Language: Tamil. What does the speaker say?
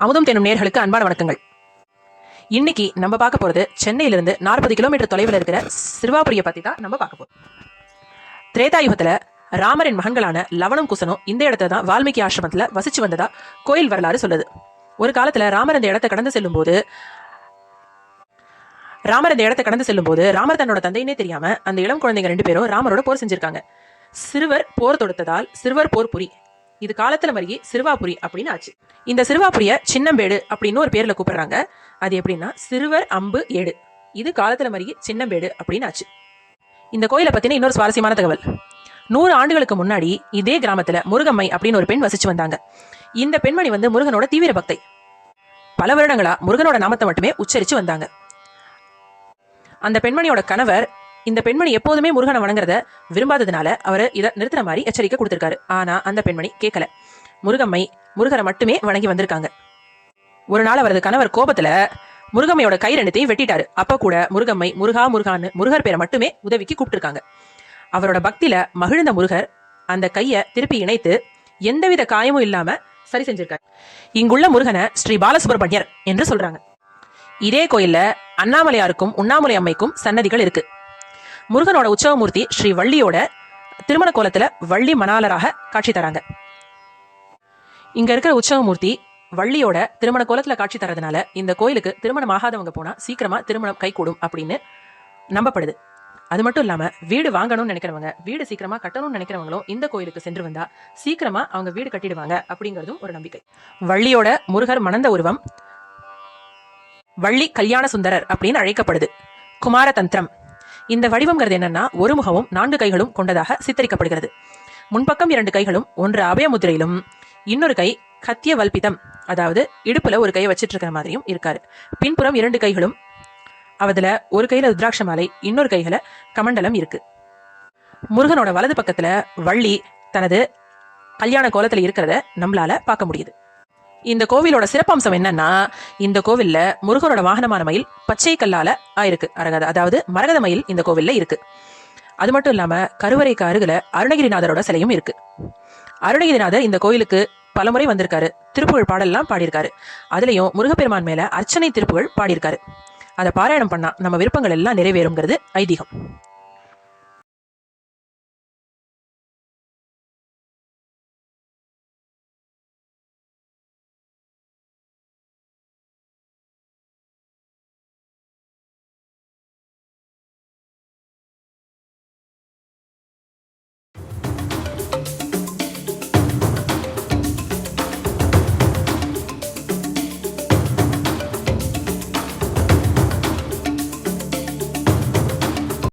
அமுதம் தேனும் நேயர்களுக்கு அன்பான வணக்கங்கள். இன்னைக்கு நம்ம பார்க்க போறது சென்னையிலிருந்து 40 கிலோமீட்டர் தொலைவில் இருக்கிற சிறுவாபுரியை பத்தி தான் நம்ம பார்க்க போறோம். திரேதாயுகத்துல ராமரின் மகன்களான லவனும் குசனும் இந்த இடத்துல தான் வால்மீகி ஆசிரமத்துல வசிச்சு வந்ததா கோயில் வரலாறு சொல்லுது. ஒரு காலத்துல ராமர் இந்த இடத்தை கடந்து செல்லும் போது ராமர் தன்னோட தந்தையினே தெரியாம அந்த இளம் குழந்தைங்க 2 பேரும் ராமரோட போர் செஞ்சிருக்காங்க. சிறுவர் போர் தொடுத்ததால் சிறுவர் போர் புரி, இது காலத்துல மருகி சிறுவாபுரி அப்படின்னு ஆச்சு. இந்த சிறுவாபுரிய சின்னம்பேடு அப்படின்னு ஒரு பேர்ல கூப்பிடுறாங்க. அது எப்படின்னா சிறுவர் அம்பு ஏடு, இது காலத்துல மருகி சின்னம்பேடு அப்படின்னு ஆச்சு. இந்த கோயிலை பத்தின இன்னொரு சுவாரஸ்யமான தகவல், 100 ஆண்டுகளுக்கு முன்னாடி இதே கிராமத்துல முருகம்மை அப்படின்னு ஒரு பெண் வசிச்சு வந்தாங்க. இந்த பெண்மணி முருகனோட தீவிர பக்தை. பல வருடங்களா முருகனோட நாமத்தை மட்டுமே உச்சரிச்சு வந்தாங்க. அந்த பெண்மணியோட கணவர் இந்த பெண்மணி எப்போதுமே முருகனை வணங்குறத விரும்பாததுனால அவர் இதை நிறுத்தின மாதிரி எச்சரிக்கை கொடுத்திருக்காரு. ஆனா அந்த பெண்மணி கேட்கல. முருகம்மை முருகரை மட்டுமே வணங்கி வந்திருக்காங்க. ஒரு நாள் அவரது கணவர் கோபத்துல முருகம்மையோட கை 2த்தையும் வெட்டிட்டாரு. அப்ப கூட முருகம்மை முருகா முருகான்னு முருகர் பேரை மட்டுமே உதவிக்கு கூப்பிட்டுருக்காங்க. அவரோட பக்தியில மகிழ்ந்த முருகர் அந்த கையை திருப்பி இணைத்து எந்தவித காயமும் இல்லாம சரி செஞ்சிருக்காரு. இங்குள்ள முருகனை ஸ்ரீ பாலசுப்ரமணியர் என்று சொல்றாங்க. இதே கோயில்ல அண்ணாமலையாருக்கும் உண்ணாமலை அம்மைக்கும் சன்னதிகள் இருக்கு. முருகனோட உற்சவமூர்த்தி ஸ்ரீ வள்ளியோட திருமண கோலத்துல வள்ளி மணாளராக காட்சி தராங்க. இங்க இருக்கிற உற்சவமூர்த்தி வள்ளியோட திருமண கோலத்துல காட்சி தரதுனால இந்த கோயிலுக்கு திருமணம் ஆகாதவங்க போனா சீக்கிரமா திருமணம் கைகூடும் அப்படின்னு நம்பப்படுது. அது மட்டும் இல்லாம வீடு வாங்கணும்னு நினைக்கிறவங்க, வீடு சீக்கிரமா கட்டணும்னு நினைக்கிறவங்களும் இந்த கோயிலுக்கு சென்று வந்தா சீக்கிரமா அவங்க வீடு கட்டிடுவாங்க அப்படிங்கறதும் ஒரு நம்பிக்கை. வள்ளியோட முருகர் மணந்த உருவம் வள்ளி கல்யாண சுந்தரர் அப்படின்னு அழைக்கப்படுது. குமார தந்திரம், இந்த வடிவம்ங்கிறது என்னன்னா ஒரு முகமும் 4 கைகளும் கொண்டதாக சித்தரிக்கப்படுகிறது. முன்பக்கம் 2 கைகளும் ஒன்று அபய முத்திரையிலும் இன்னொரு கை கத்திய வல்பிதம், அதாவது இடுப்புல ஒரு கையை வச்சிட்டு இருக்கிற மாதிரியும் இருக்காரு. பின்புறம் 2 கைகளும், அதுல ஒரு கையில ருத்ராட்ச மாலை, இன்னொரு கையில கமண்டலம் இருக்கு. முருகனோட வலது பக்கத்துல வள்ளி தனது கல்யாண கோலத்துல இருக்கிறத நம்மளால பார்க்க முடியுது. இந்த கோவிலோட சிறப்பம்சம் என்னன்னா, இந்த கோவில்ல முருகனோட வாகனமான மயில் பச்சை கல்லால ஆயிருக்கு. அதாவது மரகத மயில் இந்த கோவில்ல இருக்கு. அது மட்டும் இல்லாம கருவறைக்கு அருகில அருணகிரிநாதரோட சிலையும் இருக்கு. அருணகிரிநாதர் இந்த கோயிலுக்கு பலமுறை வந்திருக்காரு. திருப்புகழ் பாடல்லாம் பாடியிருக்காரு. அதுலயும் முருகப்பெருமான் மேல அர்ச்சனை திருப்புகழ் பாடியிருக்காரு. அதை பாராயணம் பண்ணா நம்ம விருப்பங்கள் எல்லாம் நிறைவேறுங்கிறது ஐதீகம்.